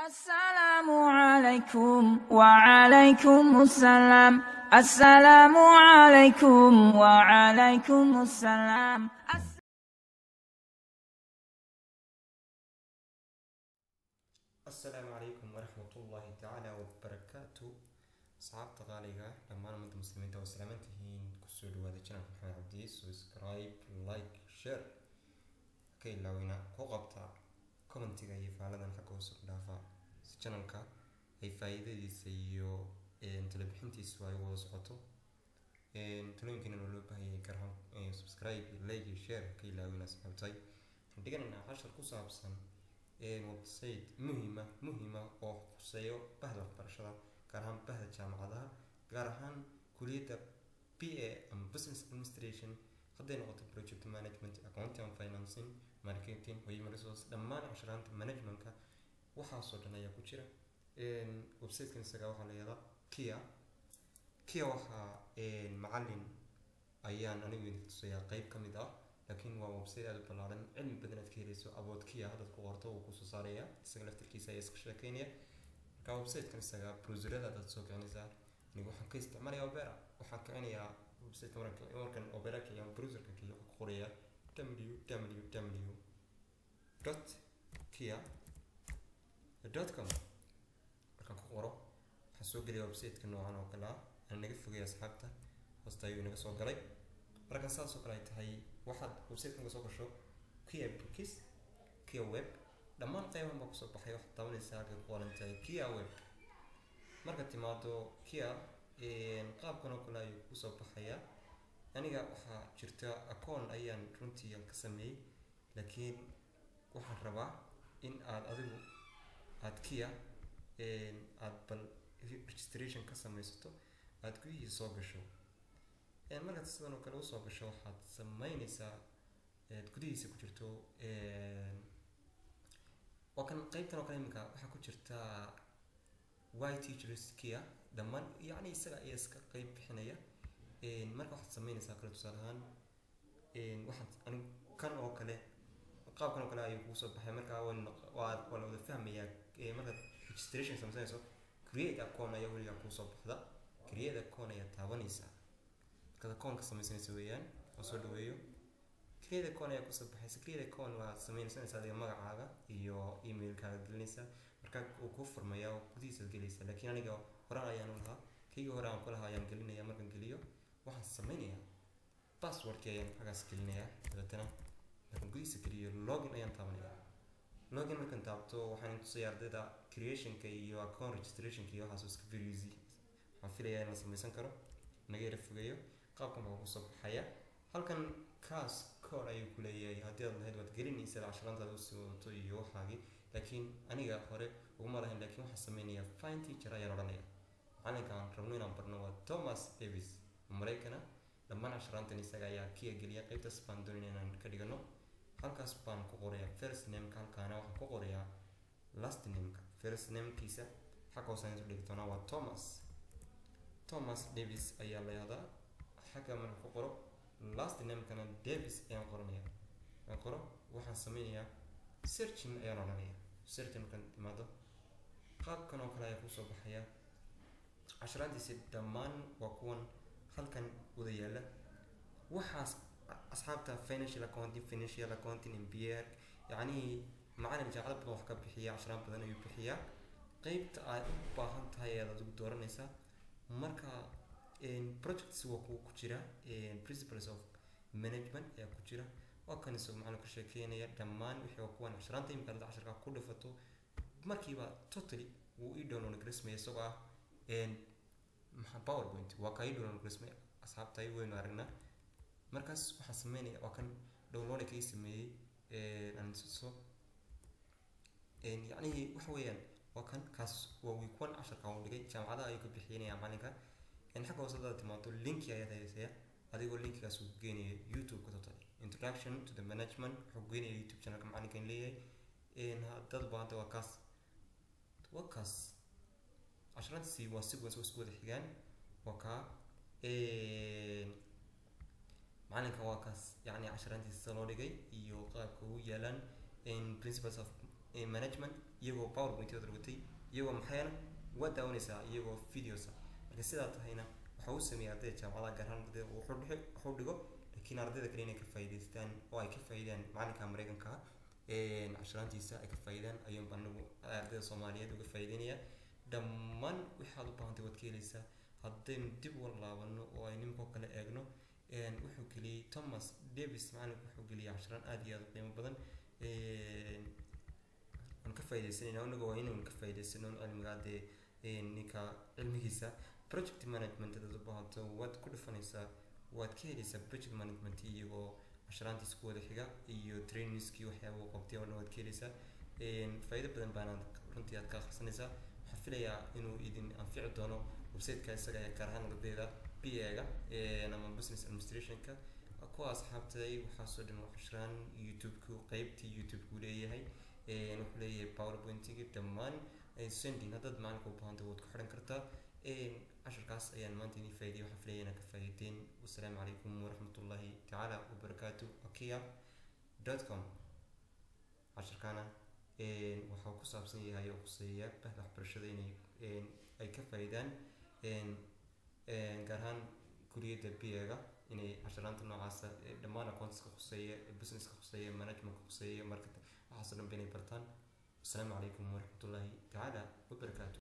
السلام عليكم وعليكم السلام. السلام عليكم وعليكم السلام. السلام عليكم ورحمة الله تعالى وبركاته. أصحاب تغاليغا لما أنا مد مسلمين تو سلامتهين كسود وهذا channel محمد عبدي سبسكرايب لايك شير كي لوينا كوغبتا كومنتيغا يفعلنا حق وسط دافا channel كا أي فايدة دي سيو تلبحنتي سواي وصوتو تلوين كنا نقول بهاي كرهم سبسكرايب لايك شير كي لوينا صحابتي دقنا 10 كوسا بسن website مهمة oo khuseeyo bahda waxbarashada gaar ahaan bahda jaamacadaha gaar ahaan kulliyadda BA ama Business Administration hadday noqoto project management accounting and financing marketing human resource dhammaan casharanta managementka waxaas oo dhan ayaa ku jira website-kan isaga waxaa la yiraahdaa Kia waxaa macallin ayaan anigu idin tusayaa qayb ka mid ah لكن هو وebsite aad u ballaaran cilmi badan aad ka helayso about Kia hadda ku qorto uu ku soo saaraya isaga laftirkiisa ay iska shaqeynaya ka website-kan isaga browserada aad soo kicinaysaa anigu waxaan ka isticmaalayaa Opera waxaan kicinayaa website markan Opera iyo browserka Kia ku qoraya www.kia.com markaan ku qoro waxaan soo geliyaa website-ka noocan oo kale ah aan naga fogay asxaabta hoosta ayuu naga soo galay marka saas oo kale ay tahay waxaad website-kan soo gasho Kia Books Kia Web dhammaan qaybahan baa ku soo baxay wax taabanaysa halka ku qoran tahay Kia Web marka timaado Kia qaabkan oo kale ayuu ku soo baxaya aniga waxaa jirta account ayaan runtii ka sameeyay laakiin waxaan rabaa in aad adigu aad Kia aad bal registration ka samaysato aad gudihiisa soo gasho markaad sidoo kale u soo gasho waxaad sameynaysaa gudihiisa ku jirto oo kan qaybtan oo kale imika waxa ku jirta why teachers Kia dhammaan yani isaga ay iska qayb bixinaya marka waxaad sameynaysaa kala tusaale ahaan waxaad anigu kan oo kale qaabkan oo kale ayuu ku soo baxay marka waa la wada fahmayaa marka registration sameynayso create account ayaa weligaa ku soo baxda create account ayaa taabanaysaa kada koonka samaysanaysa weeyaan oo soo dhaweeyo create account ayaa ku soo baxaysa create account waa sameynaysa adiga magacaaga iyo emailkaaga gelinaysa marka uu ku furmaya oo gudihiisa gelinaysa laakiin aniga hore ayaan u lahaa kayga hore aan ku lahaa ayaan gelinaya markaan geliyo waxaan sameynaya passwordka ayaan xagaas gelinaya dabeetana markaan gudihiisa geliyo login ayaan taabanaya login markaan taabto waxaan tusayaa ardayda creationka iyo account registrationka iyo waxaas iska very easy waxaan filayaa in la samaysan karo naga yara fogeeyo qaabkan baa ku soo baxaya halkan kaas code ayuu ku leeyahay haddii aad lahayd waad gelinaysaa casharantaada u sii wadato iyo waxaagii laakiin aniga hore uguma lahayn laakiin waxaan sameynayaa find teacher ayaan odhanaya macallinka aan rabno inaan barno waa Thomas Davis Maraykana dhammaan casharantan isaga ayaa Kia geliya qaybtaas baan doonaya inaan ka dhigano halkaas baan ku qorayaa first name-ka halkaana waxaan ku qorayaa last name-ka first name-kiisa xagga hoose ayaan soo dhigi doonaa waa Thomas Davis ayaa la yiraahdaa xagga marka ku qoro last name-kana Davis ayaan qoranaya aan qoro waxaan sameynayaa searching ayaan odhanaya searching markaan timaado qaabkan oo kale ayaa ku soo baxaya casharantiisa dhammaan waa kuwan halkan wada yaala waxaas asxaabta financial accounting MBA yani macallin jaamacad badan wax ka bixiya casharaan badan ayuu bixiyaa qaybta aad u baahan tahay ayaad adigu dooranaysaa marka projects waa ku jira principles of management ayaa ku jira oo kan isoo macallinku sheekeynaya dhammaan wixii oo kuwan casharanta imika aad casharka ku dhifato markiiba totally wuu ii download gareysmaya isagoo ah PowerPoint waa ka ii download gareysmaya asxaabta ay weyn aragnaa markaas waxaan sameynaya waa kan download ka sameeyay aan soo yani waxa weeyaan waa kan kaas waa week 1 casharka uu dhigay jaamacadaha ayuu ka bixinaya macallinka xagga hoose haddaad timaado linki ayaad haysaa adigoo linkigaas uu geenayo YouTube-ka total introduction to the management wuxuu geenayaa YouTube channelka macallinkan leeyahay dad badan waa kaas casharantiisi waa sequence oo isku wada xigaan waa ka macallinka waa kaas yani casharantiisa loo dhigay iyo qaabka uu yaalan principles of management iyagoo powerpoint wada watay iyagoo maxayna waa daawanaysaa iyagoo videos marka sidaa tahayna waxa uu sameeyaa ardayda jaamacadaha gaar ahaan ardayda wuxuu dhigo laakiin ardayda kale inay ka faa'iidaystaan oo ay ka faa'iidaan macalinka Mareykanka casharaantiisa ay ka faa'iidaan ayuun baan anagu ardayda Soomaaliyeed uga faa'iideynaya dhammaan waxaad u baahantay waad ka helaysaa haddaynu dib u laabano oo ay ninkoo kale eegno wuxuu geliyey Thomas Davis macalinku wuxuu geliyey casharaan aad iyo aad u qiimo badan aan ka faa'iidaysanayna anagu waa inaynu ka faa'iidaysano cilmiga ninka cilmigiisa project management dad u baahanto waad ku dhufanaysaa waad ka helaysaa project management iyagoo casharaantiisa ku wada xiga iyo trainingskii waxyaaba uu qabtay oo dhan waad ka helaysaa faa'iido badan baana runtii aad ka akhrisanaysaa waxaan filayaa inuu idin anfici doono website-ka isaga ee gaar ahaan ardayda BA-ga ama business administration-ka kuwa asxaabtay waxaasoo dhan waa casharaan YouTube-ku qaybtii YouTube-ku leeyahay wuxuu leeyahay PowerPoint-igi dhammaan sending haddaad macalinka u baahantay waad ku xidhan kartaa casharkaas ayaan maanta idin faa'iidiyay waxaan filayaa inaad ka faa'iideen wassalaamu calaykum waraxmatullaahi tacaala wabarakaatu akia.com casharkaana waxaa ku saabsan yahay oo khuseeya bahda waxbarashada inay ay ka faa'iidaan gaar ahaan kuliyadda BA-ga inay casharaanta noocaasa dhammaan accounts-ka khuseeya business-ka khuseeya management-ka khuseeya marketing waxaasoo dhan inay bartaan. Assalaamu calaykum waraxmatullaahi tacaala wabarakaatu.